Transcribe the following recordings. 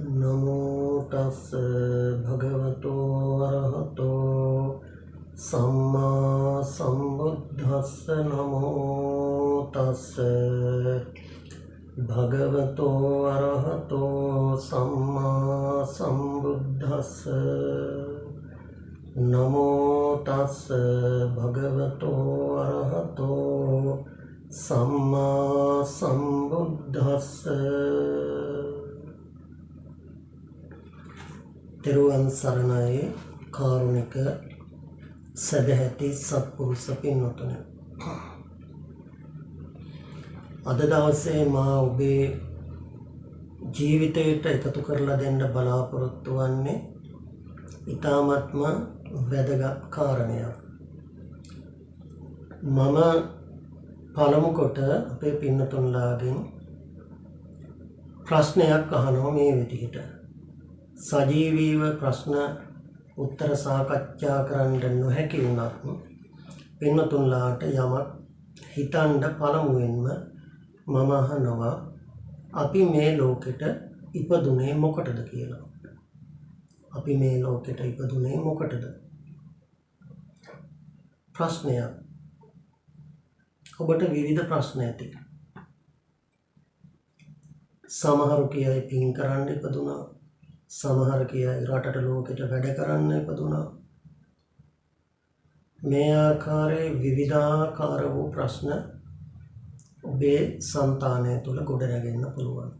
නමෝ තස් භගවතෝ අරහතෝ සම්මා සම්බුද්දස්ස නමෝ තස් භගවතෝ අරහතෝ සම්මා සම්බුද්දස්ස නමෝ තස් භගවතෝ අරහතෝ සම්මා සම්බුද්දස්ස. තෙරුවන් සරණයි කාරුණික සදැහැති සත්පුරුෂ පින්වතුනි. අද දවසේ මා ඔබේ ජීවිතයට එකතු කරලා දෙන්න බලාපොරොත්තු වන්නේ ඊ타ත්ම වැදගත් කාරණයක්. මම පළමු කොට අපේ පින්වතුන්ලාගෙන් ප්‍රශ්නයක් අහනවා මේ විදිහට. සජීවීව ප්‍රශ්න උත්තර සාකච්ඡා කරන්න නොහැකි වුණත් පින්වතුන්ලාට යමක් හිතන්න පළමුවෙන්ම මම අහනවා අපි මේ ලෝකෙට ඉපදුනේ මොකටද කියලා. අපි මේ ලෝකෙට ඉපදුනේ මොකටද? ප්‍රශ්නයක්. ඔබට විවිධ ප්‍රශ්න ඇති. සමහරු කියයි පින් කරන්න ඉපදුනා. සමහර කියයි රටට ලෝකෙට වැඩ කරන්න ඉපදුනා. මේ ආකාරයේ විවිධාකාර වූ ප්‍රශ්න ඔබේ సంతානය තුළ ගොඩනැගෙන්න පුළුවන්.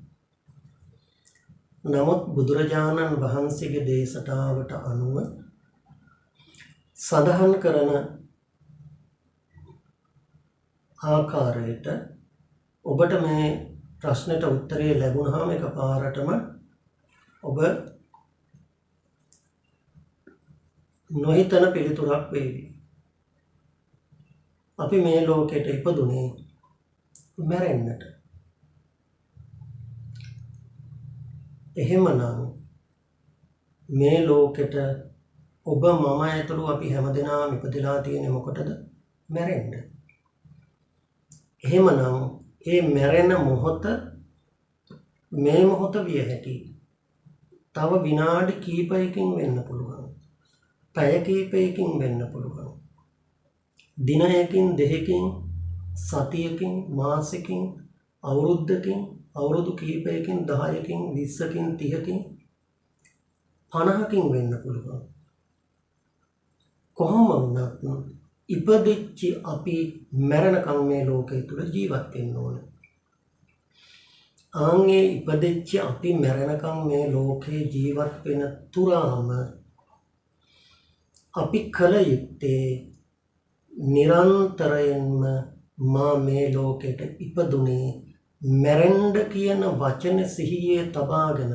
නමුත් බුදුරජාණන් වහන්සේගේ දේශනාවට අනුව සඳහන් කරන ආකාරයට ඔබට මේ ප්‍රශ්නට උත්තරේ ලැබුණාම එකපාරටම ඔබ නොහිතන පිළිතුරක් වේවි. අපි මේ ලෝකෙට ඉපදුනේ මැරෙන්නට. එහෙමනම් මේ ලෝකෙට ඔබ මම ඇතුළු අපි හැමදෙනාම ඉපදලා තියෙන්නේ මොකටද? මැරෙන්න. එහෙමනම් මේ මැරෙන මොහොත මේ මොහොත විය හැකියි. තව විනාඩි කීපයකින් වෙන්න පුළුවන්. පැය කීපයකින් වෙන්න පුළුවන්. දිනයකින්, දෙකකින්, සතියකින්, මාසෙකින්, අවුරුද්දකින්, අවුරුදු කීපයකින්, 10කින්, 20කින්, 30කින්, 50කින් වෙන්න පුළුවන්. කොහොම වුණත් ඉපදෙච්ච අපි මැරෙනකම් මේ ලෝකයේ තුල ජීවත් වෙන්න ඕනේ. ආන්ගේ ඉපදෙච්ච අපි මැරෙනකම් මේ ලෝකේ ජීවත් වෙන තුරාම අපි කල යුත්තේ නිරන්තරයෙන්ම මා මේ ලෝකෙට ඉපදුනේ මැරෙන්න කියන වචන සිහියේ තබාගෙන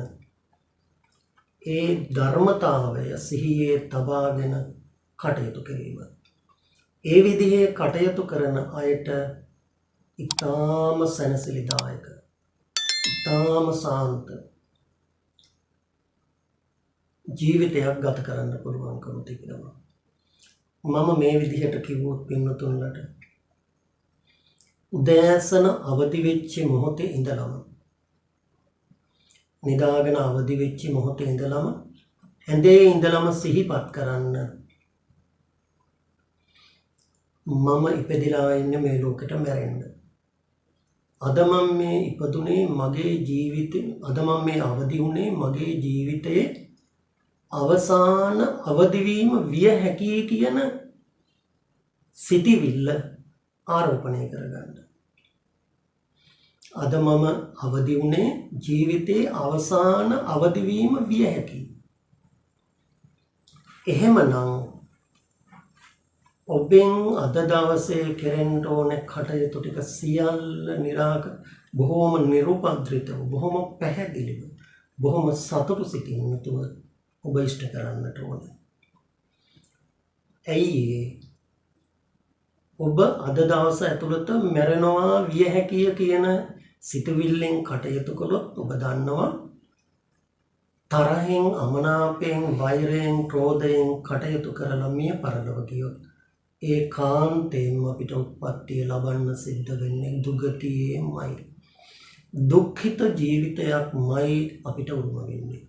ඒ ධර්මතාවය සිහියේ තබාගෙන කටයුතු කිරීම. ඒ විදිහේ කටයුතු කරන අයට ඊටාම සැනසෙලිදායක, ඊටාම සාන්ත ජීවිතයක් ගත කරන්න පුළුවන්කම තිබෙනවා. මම මේ විදිහට කිව්වොත් පින්වතුන්ලට උදෑසන අවදි වෙච්ච මොහොතේ ඉඳලම නිදාගෙන අවදි වෙච්ච මොහොතේ ඉඳලම ඇඳේ ඉඳලම සිහිපත් කරන්න මම ඉපදිලා ඉන්නේ මේ ලෝකෙට මැරෙන්න. අද මම මේ ඉපදුනේ මගේ ජීවිතේ, අද මම මේ අවදි වුණේ මගේ ජීවිතයේ අවසාන අවදිවීම විය හැකියි කියන සිතිවිල්ල ආරෝපණය කරගන්න. අද මම අවදි වුණේ ජීවිතයේ අවසාන අවදිවීම විය හැකියි. එහෙමනම් ඔබෙන් අද දවසේ කෙරෙන්න ඕනේ කටයුතු ටික සියල්ල බොහොම නිරුපද්‍රිතව, බොහොම පැහැදිලිව, බොහොම සතුටු සිතින් යුතුව ඔබ ඉෂ්ට කරන්නට ඕනේ. ඇයි ඔබ අද දවස ඇතුළත මැරෙනවා විය හැකිය කියන සිතුවිල්ලෙන් කටයුතු කළොත් ඔබ දන්නවා තරහෙන්, අමනාපයෙන්, වෛරයෙන්, ක්‍රෝධයෙන් කටයුතු කරලා මිය පරලොව ගියොත් ඒ කාන්තේම අපිට උත්පත්තිය ලබන්න සිද්ධ වෙන්නේ දුගතියේමයි. දුක්ඛිත ජීවිතයක්මයි අපිට උරුම වෙන්නේ.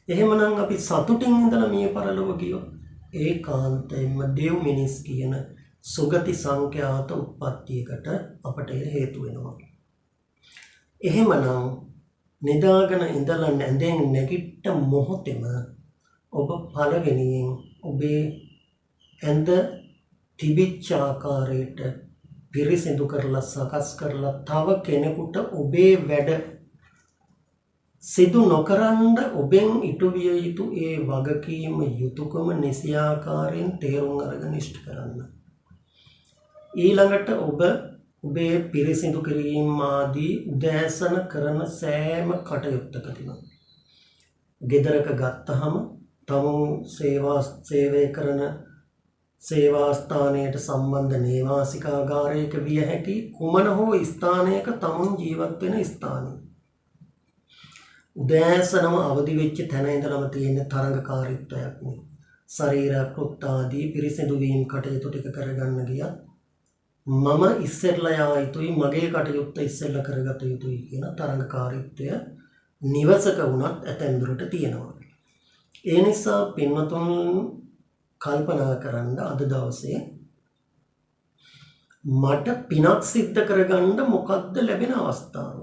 එහෙමනම් අපි සතුටින් ඉඳලා මිය පරලොව ගියොත් ඒකාන්තයෙන්ම දෙව් මිනිස් කියන සුගති සංඛ්‍යාත උත්පත්තියකට අපට හේතු වෙනවා. එහෙමනම් නිදාගෙන ඉඳලා නැඳෙන් නැගිට මොහොතේම ඔබ පළවෙනියෙන් ඔබේ ඇඳ තිබිච්ච ආකාරයට පිරිසිදු කරලා සකස් කරලා තව කෙනෙකුට ඔබේ වැඩ සිදු නොකරන්න ඔබෙන් ඉටු විය යුතු ඒ වගකීම යුතුයකම නිසියාකාරයෙන් තේරුම් අරගෙන ඉෂ්ට කරන්න. ඊළඟට ඔබ ඔබේ පිරිසිදු කිරීම ආදී උදෑසන කරන සෑම කටයුත්තකදීම ගෙදරක ගත්තහම තමුන් සේවය කරන සේවා ස්ථානයට සම්බන්ධ නේවාසිකාගාරයක විය හැකි කුමන හෝ ස්ථානයක තමුන් ජීවත් වෙන ස්ථානය. උදෑසනම අවදි වෙච්ච තැන ඉඳලම තියෙන තරඟකාරීත්වයක් නේ. ශරීර කෘත්‍ය ආදී පිරිසිදු වීම කටයුතු ටික කරගන්න ගියත් මම ඉස්සෙල්ලා යා යුතුයි මගේ කටයුත්ත ඉස්සෙල්ලා කරගත යුතුයි කියන තරඟකාරීත්වය නිවසක වුණත් ඇතැම් දුරට තියෙනවා. ඒ නිසා පින්වතුන් කල්පනා කරන්න අද දවසේ මට පිනක් සිද්ධ කරගන්න මොකක්ද ලැබෙන අවස්ථාව?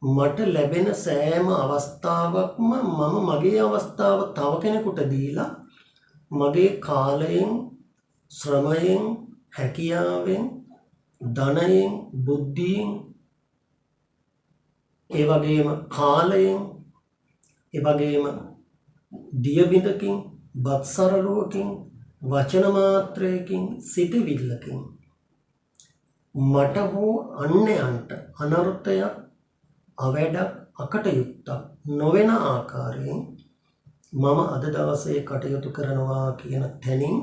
මට ලැබෙන සෑම අවස්ථාවක්ම මම මගේ අවස්ථාව තව කෙනෙකුට දීලා මගේ කාලයෙන් ශ්‍රමයෙන් හැකියාවෙන් ධනයෙන් බුද්ධියෙන් ඒ වගේම කාලයෙන් ඒ වගේම දියබිඳකින් බත්සරලුවකින් වචන මාත්‍රයකින් සිතවිල්ලකින් මට හෝ අන්‍යයන්ට අනර්ථයක් අවැඩක් අකටයුත්තක් නොවන ආකාරයෙන් මම අද දවසේ කටයුතු කරනවා කියන තැනින්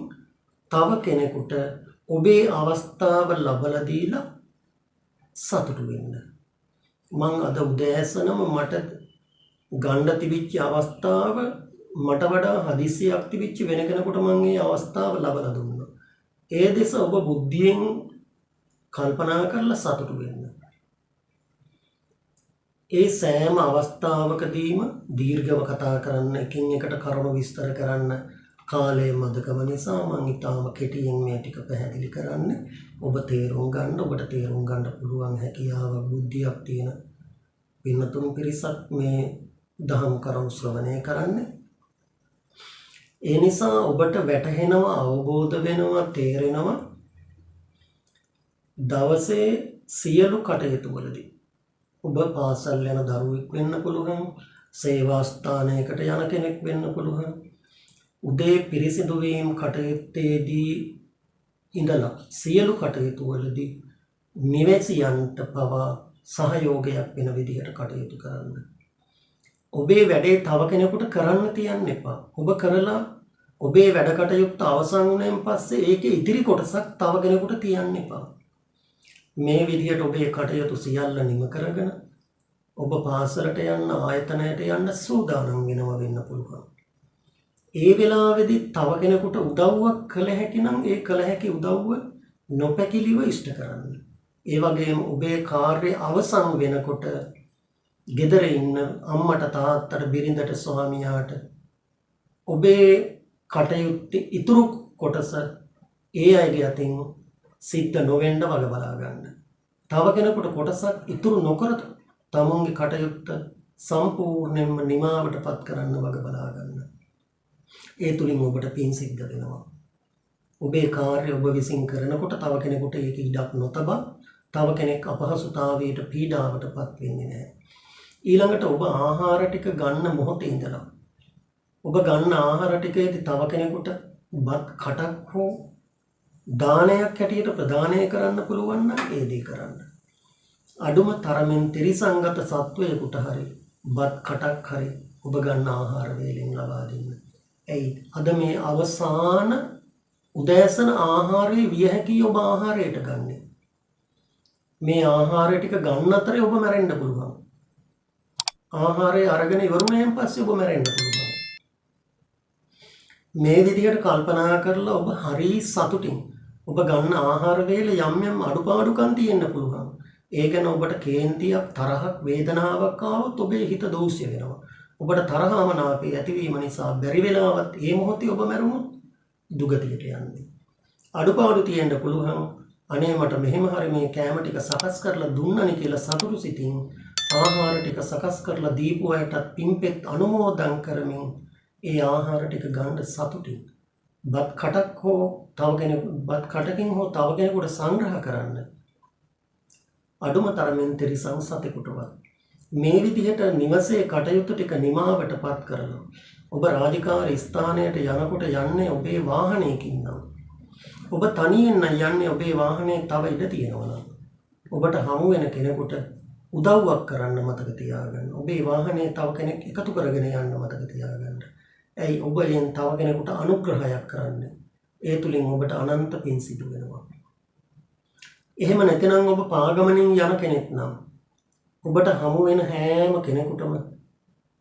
තව කෙනෙකුට ඔබේ අවස්ථාව ලබලා දීලා සතුටු වෙන්න. මං අද උදෑසනම මට ගන්න තිබිච්ච අවස්ථාව මට වඩා හදිසියක් තිබිච්ච වෙන කෙනෙකුට මම මේ අවස්ථාව ලබා දුන්නා. ඒ දෙස ඔබ බුද්ධියෙන් කල්පනා කරලා සතුටු වෙන්න. ඒ සෑම අවස්ථාවකදීම දීර්ඝව කතා කරන්න, එකින් එකට කරුණු විස්තර කරන්න කාලය මදකම නිසා මම ඊටාම කෙටියෙන් මේ ටික පැහැදිලි කරන්නේ. ඔබ තේරුම් ගන්න, ඔබට තේරුම් ගන්න පුළුවන් හැකියාවක් බුද්ධියක් තියෙන පින්තුන් පිරිසක් මේ දහම් කරුණු ශ්‍රවණය කරන්නේ. ඒ නිසා ඔබට වැටහෙනවා, අවබෝධ වෙනවා, තේරෙනවා දවසේ සියලු කටයුතු වලදී ඔබ පාසල් යන දරුවෙක් වෙන්න පුළුවන්, සේවා ස්ථානයකට යන කෙනෙක් වෙන්න පුළුවන්, උදේ පිරිසිදු වීම කටයුත්තේදී ඉඳලා සියලු කටයුතු වලදී නිවැසියන්ට පවා සහයෝගයක් වෙන විදිහට කටයුතු කරන්න. ඔබේ වැඩේ තව කෙනෙකුට කරන්න තියන්න එපා. ඔබ කරලා ඔබේ වැඩ කටයුත්ත අවසන් වුණාන් පස්සේ ඒකේ ඉතිරි කොටසක් තව කෙනෙකුට තියන්න එපා. මේ විදිහට ඔබේ කටයුතු සියල්ල නිම කරගෙන ඔබ පාසලට යන්න, ආයතනයට යන්න සූදානම් වෙනවා වෙන්න පුළුවන්. ඒ වෙලාවේදී තව කෙනෙකුට උදව්වක් කළ හැකි නම් ඒ කළ හැකි උදව්ව නොපැකිලිව ඉෂ්ට කරන්න. ඒ වගේම ඔබේ කාර්ය අවසන් වෙනකොට ගෙදර ඉන්න අම්මට, තාත්තට, බිරිඳට, ස්වාමියාට ඔබේ කටයුත්තේ ඉතුරු කොටස ඒ අයගේ අතින් සිද්ධ නොවෙන්න වග බලා ගන්න. තව කෙනෙකුට කොටසක් ඉතුරු නොකර තමුන්ගේ කටයුත්ත සම්පූර්ණයෙන්ම නිමාවටපත් කරන්න වග බලා ගන්න. ඒ තුලින් ඔබට පින් සිද්ධ වෙනවා. ඔබේ කාර්ය ඔබ විසින් කරනකොට තව කෙනෙකුට ඒක ඉඩක් නොතබා තව කෙනෙක් අපහසුතාවයට, පීඩාවටපත් වෙන්නේ නැහැ. ඊළඟට ඔබ ආහාර ටික ගන්න මොහොතේ ඉඳලා ඔබ ගන්න ආහාර ටිකේදී තව කෙනෙකුට බත් කටක් හෝ දානයක් හැටියට ප්‍රදානය කරන්න පුළුවන් නම් ඒ දේ කරන්න. අඩුම තරමින් ත්‍රිසංගත සත්වයකට හරි බත් කටක් හරි ඔබ ගන්න ආහාර වේලෙන් ලබා දෙන්න. එයි අද මේ අවසාන උදෑසන ආහාරයේ විය හැකි ඔබ ආහාරයට ගන්නේ. මේ ආහාර ටික ගන්න අතරේ ඔබ මැරෙන්න පුළුවන්. ආහාරය අරගෙන ඉවරුණාන් පස්සේ ඔබ මැරෙන්න පුළුවන්. මේ විදිහට කල්පනා කරලා ඔබ හරි සතුටින් ඔබ ගන්න ආහාර වේල යම් යම් අඩුපාඩුකම් තියෙන්න පුළුවන්. ඒ ගැන ඔබට කේන්තියක් තරහක් වේදනාවක් ආවොත් ඔබේ හිත දූෂ්‍ය වෙනවා. ඔබට තරහමනාපේ ඇතිවීම නිසා බැරි වෙලාවත් ඒ මොහොතේ ඔබ මැරුණොත් දුගතියට යන්නේ. අඩුපාඩු තියෙන්න පුළුවන්. අනේ මට මෙහෙම හරි මේ කෑම ටික සකස් කරලා දුන්නනේ කියලා සතුටු සිතින් ආහාර ටික සකස් කරලා දීපු අයටත් පින්පෙත් අනුමෝදන් කරමින් ඒ ආහාර ටික ගන්න සතුටින් බත් කටක් හෝ තව කෙනෙකුට බත් කටකින් හෝ තව කෙනෙකුට සංග්‍රහ කරන්න අඩුම තරමින් තිරිසන් සතෙකුටවත් මේ විදිහට නිවසේ කටයුතු ටික නිමාවටපත් කරලා ඔබ රාජකාරී ස්ථානයට යනකොට යන්නේ ඔබේ වාහනයකින් නම් ඔබ තනියෙන් යන්නේ ඔබේ වාහනේ තව ඉඩ තියෙනවා නම් ඔබට හමු වෙන කෙනෙකුට උදව්වක් කරන්න මතක තියාගන්න. ඔබේ වාහනේ තව කෙනෙක් එකතු කරගෙන යන්න මතක තියාගන්න. ඇයි ඔබ එන් තව කෙනෙකුට අනුග්‍රහයක් කරන්නේ. ඒ තුලින් ඔබට අනන්ත පින් සිදු වෙනවා. එහෙම නැත්නම් ඔබ පාගමනින් යන කෙනෙක් නම් ඔබට හමු වෙන හැම කෙනෙකුටම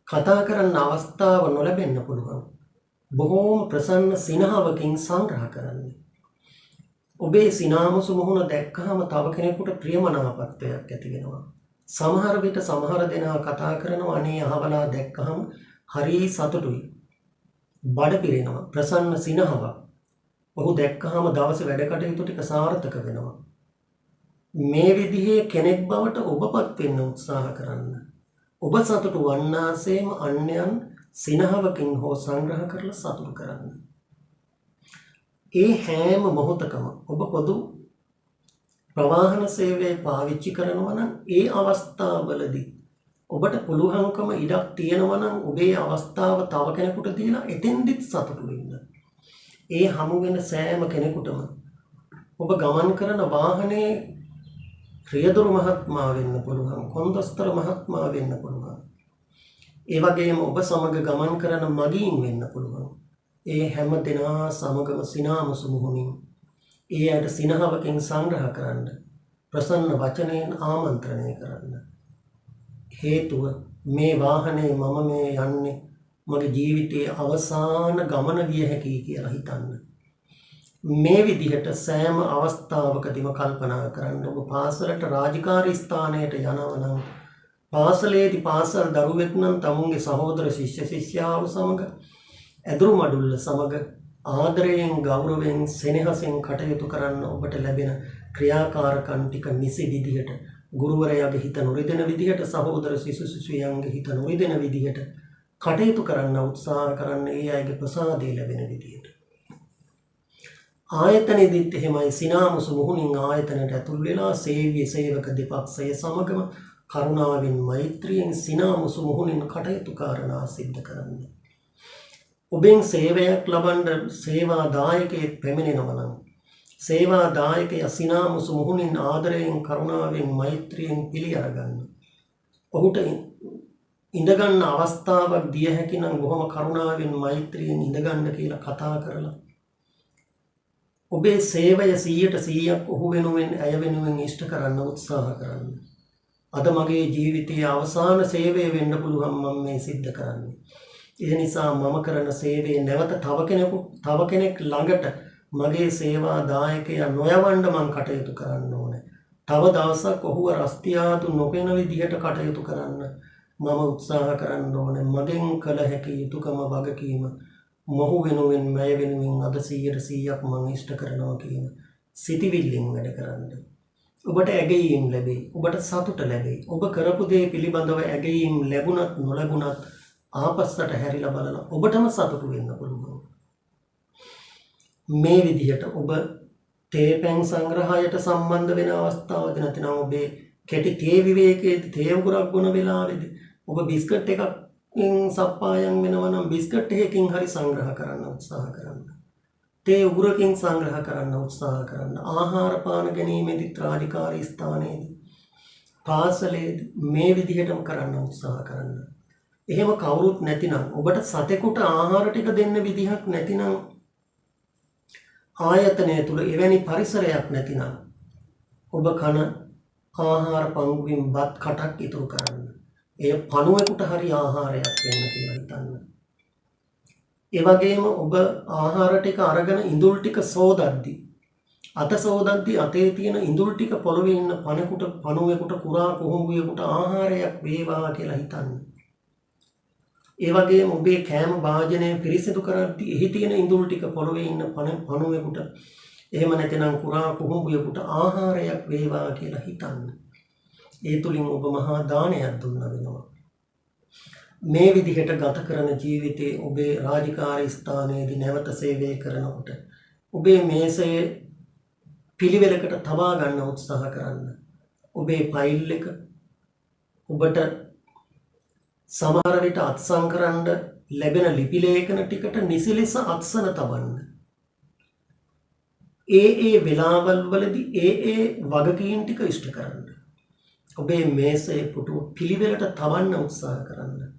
කතා කරන්න අවස්ථාව නොලැබෙන්න පුළුවන්. බොහෝම ප්‍රසන්න සිනහවකින් සංග්‍රහ කරන්න. ඔබේ සිනාමසු මුහුණ දැක්කහම තව කෙනෙකුට ප්‍රියමනාපත්වයක් ඇති වෙනවා. සමහර විට සමහර දෙනා කතා කරනවා අනේ අහවලා දැක්කහම හරි සතුටුයි. බඩ පිරෙනවා. ප්‍රසන්න සිනහවක්. ඔහු දැක්කහම දවසේ වැඩ කටයුතු ටික සාර්ථක වෙනවා. මේ විදිහේ කෙනෙක් බවට ඔබපත් වෙන්න උත්සාහ කරන්න. ඔබ සතුටු වන්නාseම අන්‍යයන් සිනහවකින් හෝ සංග්‍රහ කරලා සතුටු කරන්න. ඒ හැම මොහොතකම ඔබ පොදු ප්‍රවාහන සේවය පාවිච්චි කරනවා නම් ඒ අවස්ථාවවලදී ඔබට පුළුවන්කම ඉඩක් තියෙනවා නම් ඔබේ අවස්ථාව තව කෙනෙකුට දීලා එතෙන්දිත් සතුටු වෙන්න. ඒ හමු වෙන සෑම කෙනෙකුටම ඔබ ගමන් කරන වාහනේ රියදුරු මහත්මයා වෙන්න පුළුවන්, කොන්දස්තර මහත්මයා වෙන්න පුළුවන්. ඒ වගේම ඔබ සමග ගමන් කරන මගීන් වෙන්න පුළුවන්. ඒ හැම දෙනා සමගම සිනාමසු මුහුණින් ඒ අයට සිනහවකින් සංග්‍රහ කරන්න, ප්‍රසන්න වචනයෙන් ආමන්ත්‍රණය කරන්න. හේතුව මේ වාහනේ මම මේ යන්නේ මගේ ජීවිතයේ අවසාන ගමන විය හැකියි කියලා හිතන්න. මේ විදිහට සෑම අවස්ථාවකදීම කල්පනා කරන්න. ඔබ පාසලට රාජකාරී ස්ථානයට යනවා නම් පාසලේදී පාසල් දරුවෙක් නම් තමුන්ගේ සහෝදර ශිෂ්‍ය ශිෂ්‍යාව සමග ඇදුරු මඩුල්ල සමග ආදරයෙන් ගෞරවයෙන් සෙනෙහසෙන් කටයුතු කරන්න ඔබට ලැබෙන ක්‍රියාකාරකම් ටික නිසි විදිහට ගුරුවරයාගේ හිත නොරිදෙන විදිහට සහෝදර සිසු සිසුයන්ගේ හිත නොරිදෙන විදිහට කටයුතු කරන්න උත්සාහ කරන්න. ඒ අයගේ ප්‍රසාදය ලැබෙන විදිහට ආයතනෙදිත් එහෙමයි. සිනාමසු මුහුණින් ආයතනයට ඇතුල් වෙලා සේව්‍ය සේවක දෙපක්ෂය සමගම කරුණාවෙන් මෛත්‍රියෙන් සිනාමසු මුහුණින් කටයුතු කාරණා සිද්ධ කරන්න. ඔබෙන් සේවයක් ලබන්න සේවාදායකයෙක් පැමිණෙනවා නම් සේවාදායකයා සිනාමසු මුහුණින් ආදරයෙන් කරුණාවෙන් මෛත්‍රියෙන් පිළි අරගන්න. ඔහුට ඉඳගන්න අවස්ථාවක් දිය හැකි නම් බොහොම කරුණාවෙන් මෛත්‍රියෙන් ඉඳගන්න කියලා කතා කරලා ඔබේ සේවය 100% ඔහු වෙනුවෙන් ඇය වෙනුවෙන් ඉෂ්ට කරන්න උත්සාහ කරන්න. අද මගේ ජීවිතයේ අවසාන සේවය වෙන්න පුළුවන් මම මේ සිද්ධ කරන්නේ. ඒ නිසා මම කරන සේවයේ නැවත තව කෙනෙක් ළඟට මගේ සේවා දායකයා නොයවන්න මම කටයුතු කරන්න ඕනේ. තව දවසක් ඔහුව රස්තියාදු නොවන විදිහට කටයුතු කරන්න මම උත්සාහ කරන්න ඕනේ. මගෙන් කළ හැකි යුතුයකම වගකීම මොහු වෙනුවෙන් මය වෙනුවෙන් අද 100%ක් මම ඉෂ්ට කරනවා කියන සිතිවිල්ලෙන් වැඩ කරන්න. ඔබට ඇගයීම් ලැබෙයි. ඔබට සතුට ලැබෙයි. ඔබ කරපු දේ පිළිබඳව ඇගයීම් ලැබුණත් නොලැබුණත් ආපස්සට හැරිලා බලලා ඔබටම සතුටු වෙන්න පුළුවන්. මේ විදිහට ඔබ තේපැන් සංග්‍රහයට සම්බන්ධ වෙන අවස්ථාවද නැත්නම් ඔබේ කෙටි තේ විවේකයේදී තේ උගුරක් බොන වෙලාවේදී ඔබ බිස්කට් එකකින් සප්පායම් වෙනවා නම් බිස්කට් එකකින් හරි සංග්‍රහ කරන්න උත්සාහ කරන්න. තේ උගුරකින් සංග්‍රහ කරන්න උත්සාහ කරන්න. ආහාර පාන ගැනීමේදී රාජකාරී ස්ථානයේදී පාසලේදී මේ විදිහටම කරන්න උත්සාහ කරන්න. එහෙම කවුරුත් නැතිනම් ඔබට සතෙකුට ආහාර ටික දෙන්න විදිහක් නැතිනම් ආයතනය තුල එවැනි පරිසරයක් නැතිනම් ඔබ කන ආහාර පංගුවින් බත් කටක් ඉතුරු කරන්න. එය පණුවෙකුට හරි ආහාරයක් වෙන්න කියලා හිතන්න. ඒ වගේම ඔබ ආහාර ටික අරගෙන ඉඳුල් ටික සෝදද්දී අත සෝදද්දී අතේ තියෙන ඉඳුල් ටික පොළවේ ඉන්න පණුවෙකුට කුරා කුහුඹුවෙකුට ආහාරයක් වේවා කියලා හිතන්න. ඒ වගේම ඔබේ කෑම භාජනය පිරිසිදු කරද්දී එහි තියෙන ඉඳුල් ටික පොළවේ ඉන්න පණුවෙකුට එහෙම නැතිනම් කුරා කුහුඹුවෙකුට ආහාරයක් වේවා කියලා හිතන්න. ඒ තුලින් ඔබ මහා දානයක් දුන්නා වෙනවා. මේ විදිහට ගත කරන ජීවිතේ ඔබේ රාජකාරී ස්ථානයේදී නැවත සේවය කරනකොට ඔබේ මේසයේ පිළිවෙලකට තබා ගන්න උත්සාහ කරන්න. ඔබේ ෆයිල් එක ඔබට සමහර විට අත්සන් කරන්න ලැබෙන ලිපි ලේඛන ටිකට නිසි ලෙස අත්සන තබන්න. ඒ වෙලාවල් වලදී ඒ වගකීම් ටික ඉෂ්ට කරන්න. ඔබේ මේසයේ පුටුව පිළිවෙලට තබන්න උත්සාහ කරන්න.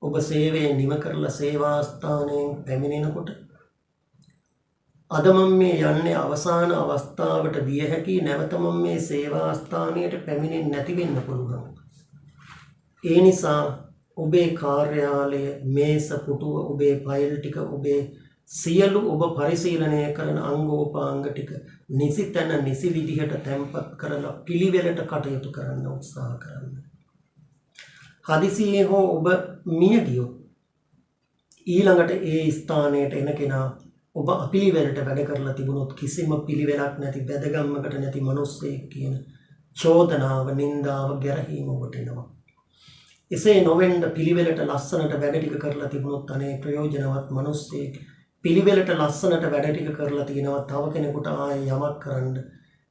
ඔබ සේවය නිම කරලා සේවා ස්ථානයෙන් පැමිණෙනකොට අද මම මේ යන්නේ අවසාන අවස්ථාවට විය හැකි නැවත මම මේ සේවා ස්ථානයට පැමිණෙන්නේ නැති වෙන්න පුළුවන්. ඒ නිසා ඔබේ කාර්යාලය මේස පුටුව ඔබේ ෆයිල් ටික ඔබේ සියලු ඔබ පරිශීලනය කරන අංගෝපාංග ටික නිසි තැන නිසි විදිහට තැන්පත් කරලා පිළිවෙලට කටයුතු කරන්න උත්සාහ කරන්න. හදිසියේ හෝ ඔබ මිය ගියොත් ඊළඟට ඒ ස්ථානයට එන කෙනා ඔබ අපිළිවෙලට වැඩ කරලා තිබුණොත් කිසිම පිළිවෙලක් නැති වැදගම්මකට නැති මිනිස්සෙක් කියන චෝදනාව නින්දාව ගැරහීම ඔබට එනවා. එසේ නොවෙන්න පිළිවෙලට ලස්සනට වැඩ ටික කරලා තිබුණොත් අනේ ප්‍රයෝජනවත් මිනිස්සෙක් පිළිවෙලට ලස්සනට වැඩ ටික කරලා තිනවා තව කෙනෙකුට ආයෙ යමක් කරන්න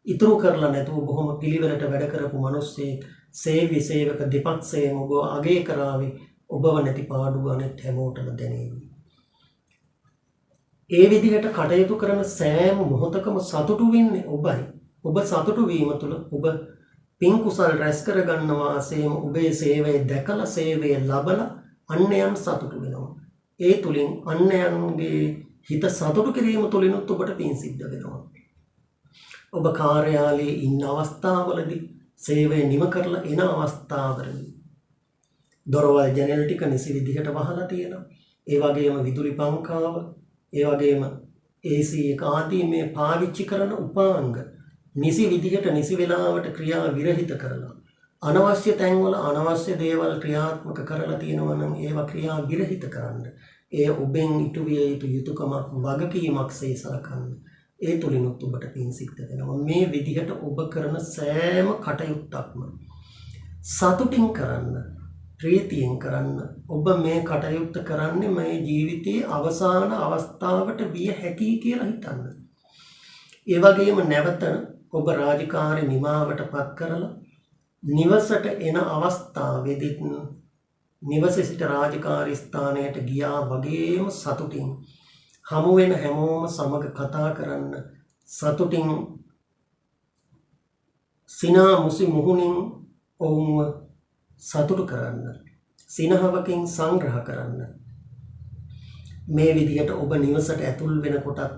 ඉතුරු කරලා නැතුව බොහොම පිළිවෙලට වැඩ කරපු මිනිස්සෙක් සේවි සේවක දෙපක්ෂයෙන් ඔබ අගය කරાવી ඔබව නැති පාඩුව අනෙත් හැමෝටම දැනේවි. ඒ විදිහට කටයුතු කරන සෑම මොහොතකම සතුටු වෙන්නේ ඔබයි. ඔබ සතුටු වීම තුළ ඔබ පින් කුසල් රැස් කර ගන්න වාසයේම ඔබේ සේවය දැකලා සේවය ලබලා අන්‍යයන් සතුටු වෙනවා. ඒ තුලින් අන්‍යයන්ගේ හිත සතුටු කිරීම තුලිනුත් ඔබට පින් සිද්ධ වෙනවා. ඔබ කාර්යාලයේ ඉන්න අවස්ථාවලදී සේවය නිම කරලා එන අවස්ථාවවලදී දොරවල් ජනෙල් ටික නිසි විදිහට වහලා තියෙනවා. ඒ වගේම විදුලි පංකාව ඒ වගේම AC එක ආදී මේ පාවිච්චි කරන උපාංග නිසි විදිහට නිසි වෙලාවට ක්‍රියා විරහිත කරලා අනවශ්‍ය තැන්වල අනවශ්‍ය දේවල් ක්‍රියාත්මක කරලා තියෙනවා නම් ඒවා ක්‍රියා විරහිත කරන්න. ඒ ඔබෙන් ඉටු විය යුතු යුතුයකමක් වගකීමක් සේසලකන්න. ඒ තුලිනුත් ඔබට පින් සිද්ධ වෙනවා. මේ විදිහට ඔබ කරන සෑම කටයුත්තක්ම සතුටින් කරන්න, ප්‍රීතියෙන් කරන්න. ඔබ මේ කටයුත්ත කරන්නේ මේ ජීවිතයේ අවසාන අවස්ථාවට විය හැකි කියලා හිතන්න. ඒ වගේම නැවත ඔබ රාජකාරී නිමාවටපත් කරලා නිවසට එන අවස්ථාවේදී නිවසේ සිට රාජකාරී ස්ථානයට ගියා වගේම සතුටින් හමු වෙන හැමෝම සමග කතා කරන්න, සතුටින් සිනා මුසි මුහුණින් ඔවුන්ව සතුටු කරන්න, සිනහවකින් සංග්‍රහ කරන්න. මේ විදිහට ඔබ නිවසට ඇතුල් වෙනකොටත්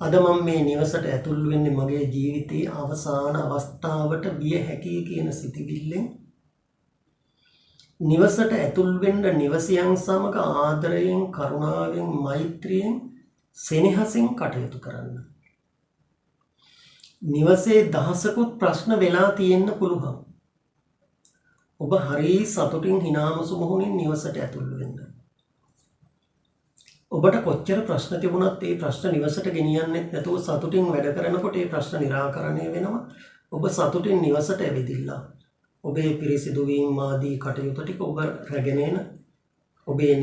අද මම මේ නිවසට ඇතුල් වෙන්නේ මගේ ජීවිතයේ අවසාන අවස්ථාවට විය හැකි කියන සිතිවිල්ලෙන් නිවසට ඇතුල් වෙන්න නිවසියන් සමග ආදරයෙන්, කරුණාවෙන්, මෛත්‍රියෙන්, සෙනෙහසින් කටයුතු කරන්න. නිවසේ දහසකුත් ප්‍රශ්න වෙලා තියෙන්න පුළුවන්. ඔබ හරි සතුටින් හිනාමසු මොහොනින් නිවසට ඇතුල් වෙන්න. ඔබට කොච්චර ප්‍රශ්න තිබුණත් ඒ ප්‍රශ්න නිවසට ගෙනියන්නෙත් නැතුව සතුටින් වැඩ කරනකොට ඒ ප්‍රශ්න निराකරණය වෙනවා. ඔබ සතුටින් නිවසට ඇවිදිලා ඔබේ පිරිසිදු වීම ආදී කටයුතු ටික ඔබ රැගෙන එන ඔබේ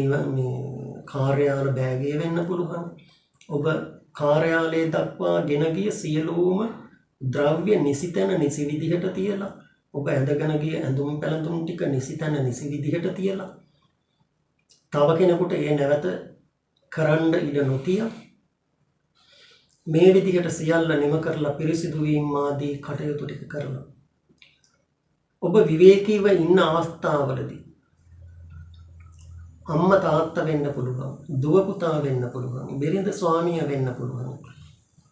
කාර්යාල බෑගය වෙන්න පුළුවන්. ඔබ කාර්යාලයේ දක්වා ගෙන ගිය සියලුම ද්‍රව්‍ය නිසිතන නිසි විදිහට තියලා ඔබ ඇඳගෙන ගිය ඇඳුම් පැළඳුම් ටික නිසිතන නිසි විදිහට තියලා තව කෙනෙකුට ඒ නැවත කරන්න ඉඩ නොතිය මේ විදිහට සියල්ල නිම කරලා පිරිසිදු වීම ආදී කටයුතු ටික කරලා ඔබ විවේකීව ඉන්න අවස්ථාවලදී අම්මා තාත්තා වෙන්න පුළුවන්, දුව පුතා වෙන්න පුළුවන්, බිරිඳ ස්වාමියා වෙන්න පුළුවන්.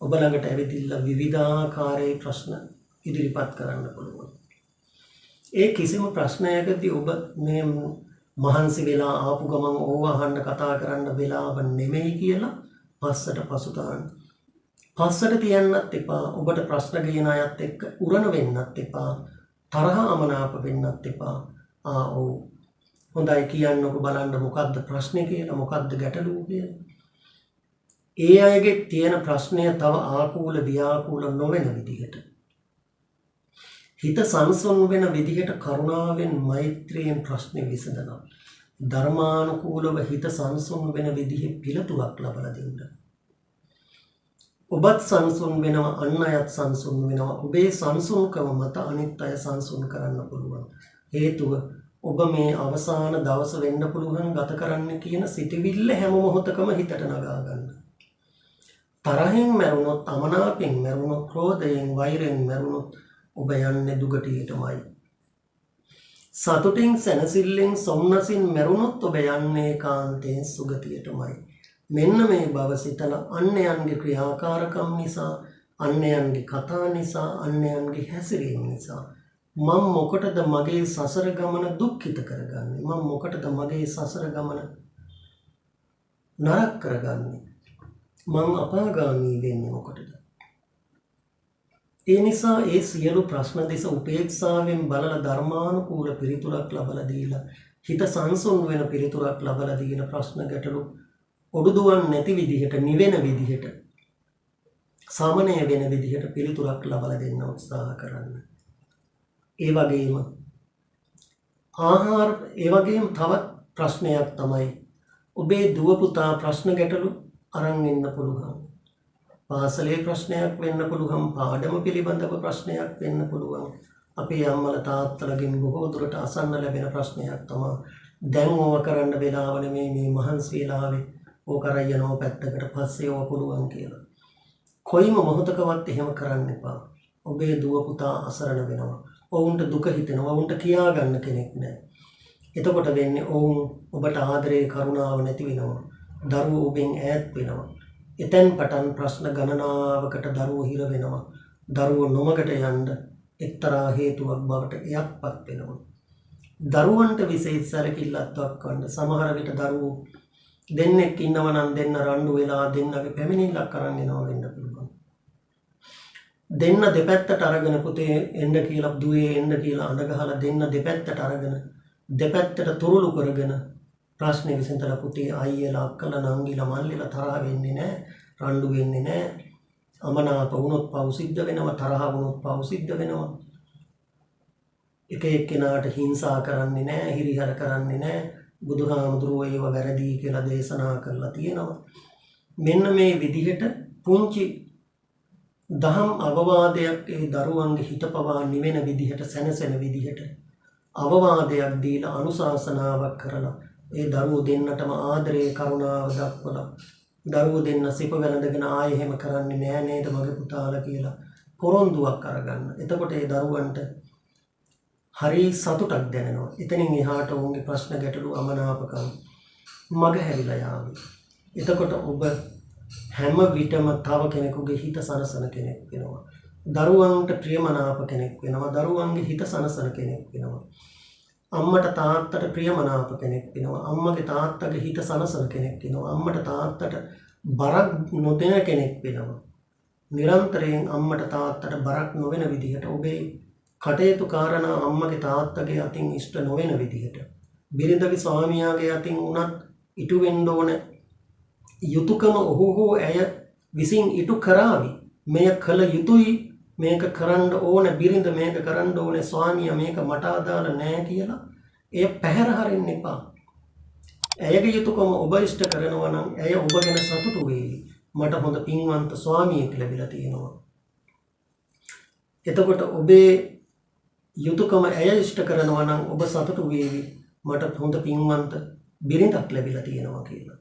ඔබ ළඟට ඇවිදින්න විවිධාකාරයේ ප්‍රශ්න ඉදිරිපත් කරන්න පුළුවන්. ඒ කිසිම ප්‍රශ්නයකදී ඔබ මේ මහන්සි වෙලා ආපු ගමන් ඕව අහන්න කතා කරන්න වෙලාව නෙමෙයි කියලා පස්සට පසුතාවන්න. පස්සට තියන්නත් එපා. ඔබට ප්‍රශ්න ගේන අයත් එක්ක උරණ වෙන්නත් එපා. තරහ අමනාප වෙන්නත් එපා. ඔව්. හොඳයි කියන්නකො බලන්න මොකද්ද ප්‍රශ්නේ කියලා, මොකද්ද ගැටලුව කියලා. ඒ අයගේ තියෙන ප්‍රශ්නය තව ආකූල ව්‍යාකූල නොවන විදිහට, හිත සංසුන් වෙන විදිහට කරුණාවෙන් මෛත්‍රියෙන් ප්‍රශ්නේ විසඳනවා. ධර්මානුකූලව හිත සංසුන් වෙන විදිහේ පිළිතුරක් ලබා දෙන්න. ඔබත් සංසුන් වෙනවා, අන් අයත් සංසුන් වෙනවා. ඔබේ සංසුන්කම මත අනිත් අය සංසුන් කරන්න පුළුවන්. හේතුව ඔබ මේ අවසාන දවස වෙන්න පුළුවන් ගත කරන්න කියන සිතවිල්ල හැම මොහොතකම හිතට නගා ගන්න. තරහෙන් මැරුණොත්, අමනාපෙන් මැරුණොත්, ක්‍රෝධයෙන් වෛරයෙන් මැරුණොත් ඔබ යන්නේ දුගටියටමයි. සතුටින් සැනසෙල්ලෙන් සොම්නසින් මැරුණොත් ඔබ යන්නේ ඒකාන්තයෙන් සුගතියටමයි. මෙන්න මේ බව සිතලා අන්‍යයන්ගේ ක්‍රියාකාරකම් නිසා, අන්‍යයන්ගේ කතා නිසා, අන්‍යයන්ගේ හැසිරීම නිසා මම මොකටද මගේ සසර ගමන දුක්ඛිත කරගන්නේ? මම මොකටද මගේ සසර ගමන නරක කරගන්නේ? මම අපාගාමී වෙන්නේ මොකටද? ඒ නිසා ඒ සියලු ප්‍රශ්න දෙස උපේක්ෂාවෙන් බලලා ධර්මානුකූල පිළිතුරක් ලබලා දීලා, හිත සංසුන් වෙන පිළිතුරක් ලබලා දීන ප්‍රශ්න ගැටලු ඔඩුදුවන් නැති විදිහට, නිවෙන විදිහට, සාමනය වෙන විදිහට පිළිතුරක් ලබලා දෙන්න උත්සාහ කරන්න. ඒ වගේම තවත් ප්‍රශ්නයක් තමයි ඔබේ දුව පුතා ප්‍රශ්න ගැටලු අරන් එන්න පුළුවන්. පාසලේ ප්‍රශ්නයක් වෙන්න පුළුවන්, පාඩම පිළිබඳව ප්‍රශ්නයක් වෙන්න පුළුවන්. අපේ අම්මලා තාත්තලාගෙන් බොහෝ දුරට අසන්න ලැබෙන ප්‍රශ්නයක් තමයි දැන් ඕව කරන්න වෙලාව නෙමෙයි, මේ මහන්සි වෙලාවේ ඕක කරා යනවා පැත්තකට, පස්සේ ඕව පුළුවන් කියලා. කොයිම මොහොතකවත් එහෙම කරන්න එපා. ඔබේ දුව පුතා අසරණ වෙනවා. ඔවුන්ට දුක හිතෙනවා. ඔවුන්ට කියා ගන්න කෙනෙක් නැහැ. එතකොට වෙන්නේ ඔවුන් ඔබට ආදරේ, කරුණාව නැති වෙනවා. දරුවෝ ඔබෙන් ඈත් වෙනවා. එතෙන් පටන් ප්‍රශ්න ගණනාවකට දරුවෝ හිර වෙනවා. දරුවෝ නොමගට යන්න එක්තරා හේතුවක් බවට එයක්පත් වෙනවා. දරුවන්ට විශේෂ සැලකිල්ලක් දක්වන්න. සමහර විට දරුවෝ දෙන්නෙක් ඉන්නව නම් දෙන්න රණ්ඩු වෙලා දෙන්නගේ පැමිණිල්ලක් අරන් එනවා වෙන්න පුළුවන්. දෙන්න දෙපැත්තට අරගෙන පුතේ එන්න කියලා, දුවේ එන්න කියලා අඬ ගහලා දෙන්න දෙපැත්තට අරගෙන, දෙපැත්තට තුරුළු කරගෙන ප්‍රශ්නේ විසඳලා පුතේ අයියලා, අක්කලා, නංගිලා, මල්ලිලා තරහ වෙන්නේ නැහැ, රණ්ඩු වෙන්නේ නැහැ. අමනාප වුණොත් පව් සිද්ධ වෙනවා, තරහ වුණොත් පව් සිද්ධ වෙනවා. එක එක්කෙනාට හිංසා කරන්නේ නැහැ, හිරිහැර කරන්නේ නැහැ. බුදුහාමුදුරුවෝ ඒව වැරදි කියලා දේශනා කරලා තියෙනවා. මෙන්න මේ විදිහට පුංචි දහම් අවවාදයක් ඒ දරුවන්ගේ හිත පවා නිවෙන විදිහට, සැනසෙන විදිහට අවවාදයක් දීලා, අනුශාසනාවක් කරලා ඒ දරුවෝ දෙන්නටම ආදරේ, කරුණාව දක්වලා, දරුවෝ දෙන්න සිප වැළඳගෙන ආයෙ එහෙම කරන්නේ නෑ නේද මගේ පුතාලා කියලා පොරොන්දුවක් අරගන්න. එතකොට ඒ දරුවන්ට හරි සතුටක් දැනෙනවා. එතනින් එහාට ඔවුන්ගේ ප්‍රශ්න ගැටලු, අමනාපකම් මග හැරිලා යාවි. එතකොට ඔබ හැම විටම තව කෙනෙකුගේ හිත සනසන කෙනෙක් වෙනවා. දරුවන්ට ප්‍රියමනාප කෙනෙක් වෙනවා. දරුවන්ගේ හිත සනසන කෙනෙක් වෙනවා. අම්මට තාත්තට ප්‍රියමනාප කෙනෙක් වෙනවා. අම්මගේ තාත්තගේ හිත සනසන කෙනෙක් වෙනවා. අම්මට තාත්තට බරක් නොදෙන කෙනෙක් වෙනවා. නිරන්තරයෙන් අම්මට තාත්තට බරක් නොවන විදිහට, ඔබේ කටයුතු කාරණා අම්මගේ තාත්තගේ අතින් ඉෂ්ට නොවන විදිහට, බිරිඳගේ ස්වාමියාගේ අතින් උනත් ඉටු වෙන්න ඕන යුතුයකම ඔහු හෝ ඇය විසින් ඉටු කරાવી. මෙය කළ යුතුයි, මේක කරන්න ඕන බිරිඳ, මේක කරන්න ඕනේ ස්වාමියා, මේක මට අදාළ නෑ කියලා එය පැහැර හරින්න එපා. ඇයගේ යුතුයකම ඔබ ඉෂ්ට කරනවා නම් ඇය ඔබ ගැන සතුටු වෙයි. මට හොඳ පින්වන්ත ස්වාමියෙක් ලැබිලා තියෙනවා. එතකොට ඔබේ යුතුයකම ඇය ඉෂ්ට කරනවා නම් ඔබ සතුටු වෙවි. මට හොඳ පින්වන්ත බිරිඳක් ලැබිලා තියෙනවා කියලා.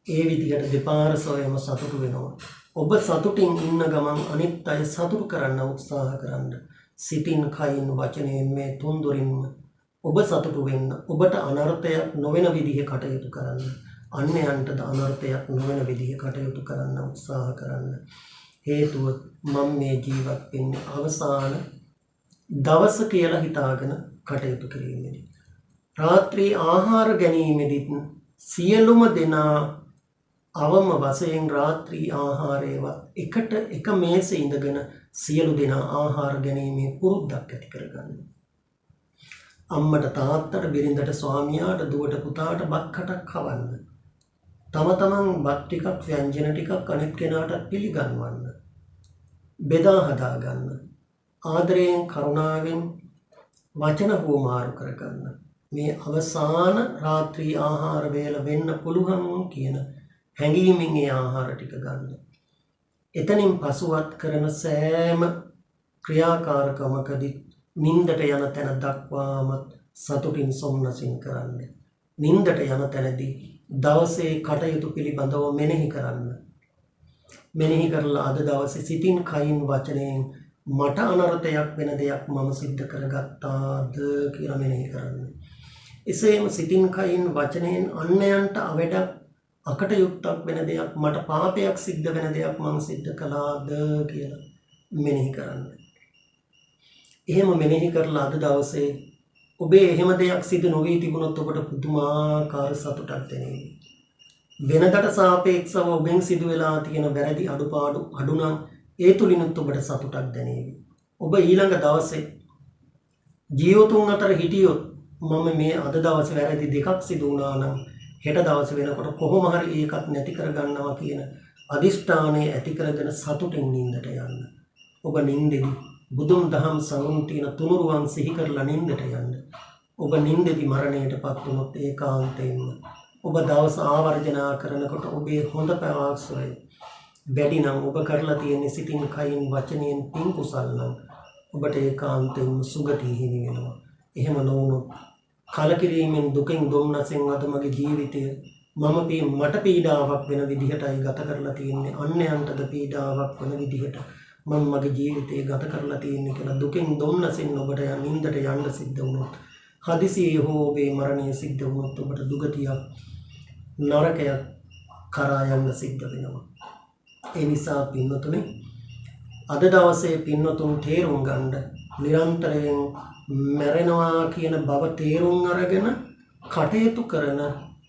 ඒ විදිහට දෙපාර්ශ්වයම සතුටු වෙනවා. ඔබ සතුටින් ඉන්න ගමන් අනිත් අය සතුටු කරන්න උත්සාහ කරන්න. සිතින්, කයින්, වචනයෙන් මේ තුන්දොරින්ම ඔබ සතුටු වෙන්න. ඔබට අනර්ථයක් නොවන විදිහේ කටයුතු කරන්න. අන්‍යයන්ටද අනර්ථයක් නොවන විදිහේ කටයුතු කරන්න උත්සාහ කරන්න. හේතුව මම මේ ජීවත් වෙන්නේ අවසාන දවස කියලා හිතාගෙන කටයුතු කිරීමේදී. රාත්‍රී ආහාර ගැනීමේදී සියලුම දෙනා අවම වශයෙන් රාත්‍රී ආහාරයවත් එකට එක මේසේ ඉඳගෙන සියලු දෙනා ආහාර ගැනීමේ පුරුද්දක් ඇති කරගන්න. අම්මට තාත්තට බිරිඳට ස්වාමියාට දුවට පුතාට බත් කටක් කවන්න. තම තමන් බත් ටිකක් ව්‍යංජන ටිකක් අනෙක් කෙනාටත් පිළිගන්වන්න. බෙදා හදා ගන්න. ආදරයෙන් කරුණාවෙන් වචන හුවමාරු කරගන්න. මේ අවසාන රාත්‍රී ආහාර වේල වෙන්න පුළුවන් කියන හැඟීමෙන් ඒ ආහාර ටික ගන්න. එතනින් පසුවත් කරන සෑම ක්‍රියාකාරකමකදී නින්දට යන තැන දක්වාම සතුටින් සොම්නසින් කරන්න. නින්දට යන තැනදී දවසේ කටයුතු පිළිබඳව මෙනෙහි කරන්න. මෙනෙහි කරලා අද දවසේ සිතින් කයින් වචනයෙන් මට අනර්ථයක් වෙන දෙයක් මම සිද්ධ කරගත්තාද කියලා මෙනෙහි කරන්න. එසේම සිතින් කයින් වචනයෙන් අන්‍යයන්ට අවඩක් අකටයුක්තක් වෙන දෙයක් මට පාපයක් සිද්ධ වෙන දෙයක් මම සිද්ධ කළාද කියලා මෙනෙහි කරන්න. එහෙම මෙනෙහි කරලා අද දවසේ ඔබේ එහෙම දෙයක් සිදු නොවී තිබුණොත් ඔබට පුදුමාකාර සතුටක් දැනෙයි. වෙනකට සාපේක්ෂව ඔබෙන් සිදු වෙලා තියෙන වැරදි අඩුපාඩු අඩු නම් ඒ තුලිනුත් ඔබට සතුටක් දැනෙයි. ඔබ ඊළඟ දවසේ ජීවතුන් අතර හිටියොත් මම මේ අද දවසේ වැරදි දෙකක් සිදු වුණා නම් හෙට දවස වෙනකොට කොහොම හරි ඒකත් නැති කරගන්නවා කියන අදිෂ්ඨානය ඇති කරගෙන සතුටින් නිින්දට යන්න. ඔබ නිින්දෙදි බුදුන් දහම් සරුන් තියෙන තුනුරුවන් සිහි කරලා නිින්දට යන්න. ඔබ නිින්දෙදි මරණයටපත් වුණොත් ඒකාන්තයෙන්ම ඔබ දවස ආවර්ජනා කරනකොට ඔබේ හොඳ ප්‍රවාසය වැඩි නම් ඔබ කරලා තියෙන සිතින් කයින් වචනයෙන් පින් කුසල් නම් ඔබට ඒකාන්තයෙන්ම සුගතිය හිමි වෙනවා. එහෙම නොවුනොත් කලකිරීමෙන් දුකෙන් දුම්නසෙන් අද මගේ ජීවිතය මට පීඩාවක් වෙන විදිහටයි ගත කරලා තියෙන්නේ. අන්‍යයන්ටද පීඩාවක් වෙන විදිහට මම මගේ ජීවිතය ගත කරලා තියෙන්නේ කියලා දුකෙන් දුම්නසෙන් ඔබට නිින්දට යන්න සිද්ධ වුණොත් හදිසියේ හෝ ඔබේ මරණය සිද්ධ වුණොත් ඔබට දුගතියක් නරකයක් කරා යන්න සිද්ධ වෙනවා. ඒ නිසා පින්වතුනි අද දවසේ පින්වතුන් තේරුම් ගන්න නිරන්තරයෙන් මැරෙනවා කියන බව තේරුම් අරගෙන කටයුතු කරන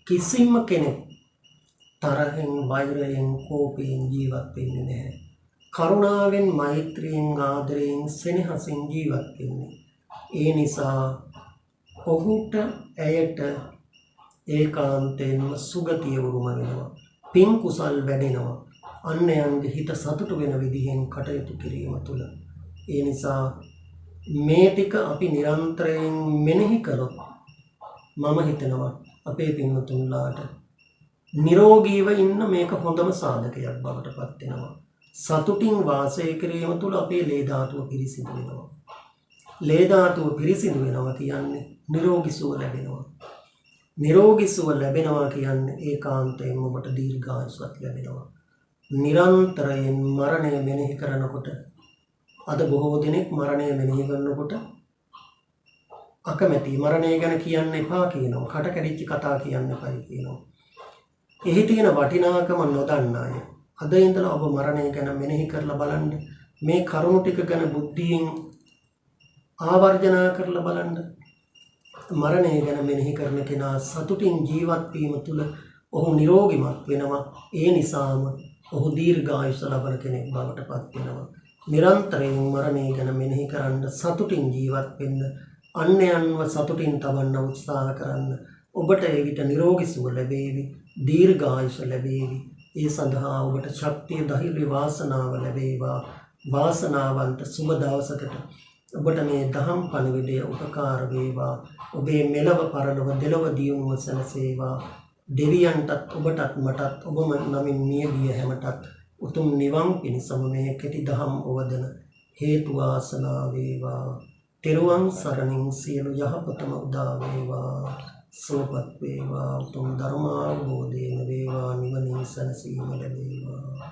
කිසිම කෙනෙක් තරහෙන් වෛරයෙන් කෝපයෙන් ජීවත් වෙන්නේ නැහැ. කරුණාවෙන් මෛත්‍රියෙන් ආදරයෙන් සෙනෙහසින් ජීවත් වෙන්නේ. ඒ නිසා ඔහුට ඇයට ඒකාන්තයෙන්ම සුගතිය උරුම වෙනවා. පින් කුසල් වැඩෙනවා. අන්‍යයන්ගේ හිත සතුටු වෙන විදිහෙන් කටයුතු කිරීම තුළ. ඒ නිසා මේ ටික අපි නිරන්තරයෙන් මෙනෙහි කළොත් මම හිතනවා අපේ පින්වතුන්ලාට නිරෝගීව ඉන්න මේක හොඳම සාධකයක් බවට පත් වෙනවා. සතුටින් වාසය කිරීම තුළ අපේ ලේ ධාතුව පිරිසිදු වෙනවා. ලේ ධාතුව පිරිසිදු වෙනවා කියන්නේ නිරෝගී සුව ලැබෙනවා. නිරෝගී සුව ලැබෙනවා කියන්නේ ඒකාන්තයෙන්ම ඔබට දීර්ඝායුෂක් ලැබෙනවා. නිරන්තරයෙන් මරණය මෙනෙහි කරනකොට අද බොහෝ දෙනෙක් මරණය මෙනෙහි කරනකොට අකමැති මරණය ගැන කියන්න එපා කියනවා. කට කැඩිච්ච කතා කියන්න එපා කියනවා. එහි තියෙන වටිනාකම නොදන්න අය අද ඉඳලා ඔබ මරණය ගැන මෙනෙහි කරලා බලන්න. මේ කරුණු ටික ගැන බුද්ධියෙන් ආවර්ජනා කරලා බලන්න. මරණය ගැන මෙනෙහි කරන කෙනා සතුටින් ජීවත් වීම තුළ ඔහු නිරෝගිමත් වෙනවා. ඒ නිසාම ඔහු දීර්ඝායුෂ ලබන කෙනෙක් බවට පත් වෙනවා. නිරන්තරයෙන් මරණය ගැන මෙනෙහි කරන්න, සතුටින් ජීවත් වෙන්න, අන්‍යයන්ව සතුටින් තබන්න උත්සාහ කරන්න. ඔබට ඒ විට නිරෝගී සුව ලැබේවි, දීර්ඝායුෂ ලැබේවි. ඒ සඳහා ඔබට ශක්තිය, ධෛර්ය, වාසනාව ලැබේවා. වාසනාවන්ත සුබ දවසකට ඔබට මේ දහම් පණිවිඩය උපකාර වේවා. ඔබේ මෙලව පරලොව දෙලොව දියුණුව සැලසේවා. දෙවියන්ටත් ඔබටත් මටත් ඔබ නමින් මිය ගිය හැමටත් උතුම් නිවන් පිණිසම මේ කෙටි දහම් අවදන හේතු වාසනා වේවා. තෙරුවන් සරණින් සියලු යහපතම උදා වේවා. සුවපත් වේවා. උතුම් ධර්මාවබෝධයෙන් වේවා. නිවනින් සැනසීම ලැබේවා.